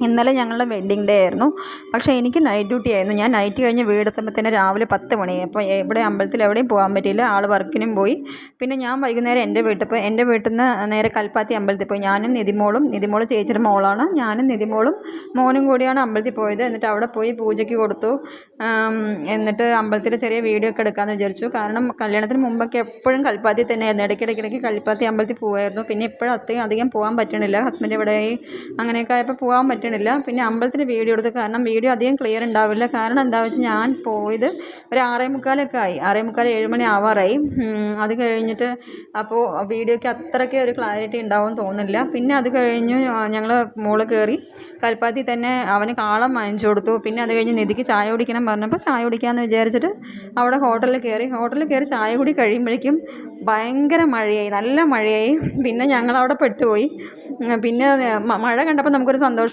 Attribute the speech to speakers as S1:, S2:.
S1: ഇന്നലെ ഞങ്ങളുടെ wedding day ആയിരുന്നു. പക്ഷേ എനിക്ക് നൈറ്റ് ഡ്യൂട്ടി ആയിരുന്നു. ഞാൻ നൈറ്റ് കഴിഞ്ഞ് വീടെത്തുമ്പോഴത്തേന് രാവിലെ 10 മണിയായി. അപ്പോൾ ഇവിടെ അമ്പലത്തിൽ എവിടെയും പോകാൻ പറ്റിയില്ല. ആൾ വർക്കിനും പോയി. പിന്നെ ഞാൻ വൈകുന്നേരം എൻ്റെ വീട്ടിൽ നിന്ന് നേരെ കൽപ്പാത്തി അമ്പലത്തിൽ പോയി. ഞാനും നിധിമോൾ ചേച്ചിയുടെ മോളാണ്. ഞാനും നിധിമോളും മോനും കൂടിയാണ് അമ്പലത്തിൽ പോയത്. എന്നിട്ട് അവിടെ പോയി പൂജയ്ക്ക് കൊടുത്തു. എന്നിട്ട് അമ്പലത്തിൽ ചെറിയ വീഡിയോ ഒക്കെ എടുക്കാമെന്ന് വിചാരിച്ചു. കാരണം കല്യാണത്തിന് മുമ്പൊക്കെ എപ്പോഴും കൽപ്പാത്തി തന്നെയായിരുന്നു. ഇടയ്ക്കിടയ്ക്ക് കൽപ്പാത്തി അമ്പലത്തിൽ പോകുമായിരുന്നു. പിന്നെ ഇപ്പോഴും അധികം പോകാൻ പറ്റണില്ല. ഹസ്ബൻഡ് ഇവിടെയായി അങ്ങനെയൊക്കെ ആയപ്പോൾ പോകാൻ പറ്റണില്ല. പിന്നെ അമ്പലത്തിന് വീഡിയോ എടുത്തു. കാരണം വീഡിയോ അധികം ക്ലിയർ ഉണ്ടാവില്ല. കാരണം എന്താണെന്ന് വെച്ചാൽ ഞാൻ പോയത് ഒരു 6:45 ആയി. 6:45 7 മണി ആവാറായി. അത് കഴിഞ്ഞിട്ട് അപ്പോൾ വീഡിയോയ്ക്ക് അത്രയ്ക്ക് ഒരു ക്ലാരിറ്റി ഉണ്ടാവുമെന്ന് തോന്നുന്നില്ല. പിന്നെ അത് കഴിഞ്ഞ് ഞങ്ങൾ മോള് കയറി കൽപ്പാത്തി തന്നെ അവന് കാളം വാങ്ങിച്ചു കൊടുത്തു. പിന്നെ അത് കഴിഞ്ഞ് നിധിക്ക് ചായ കുടിക്കണം പറഞ്ഞപ്പോൾ ചായ കുടിക്കാമെന്ന് വിചാരിച്ചിട്ട് അവിടെ ഹോട്ടലിൽ കയറി ചായ കുടി കഴിയുമ്പോഴേക്കും ഭയങ്കര മഴയായി, നല്ല മഴയായി. പിന്നെ ഞങ്ങളവിടെ പെട്ടുപോയി. പിന്നെ മഴ കണ്ടപ്പോൾ നമുക്കൊരു സന്തോഷം.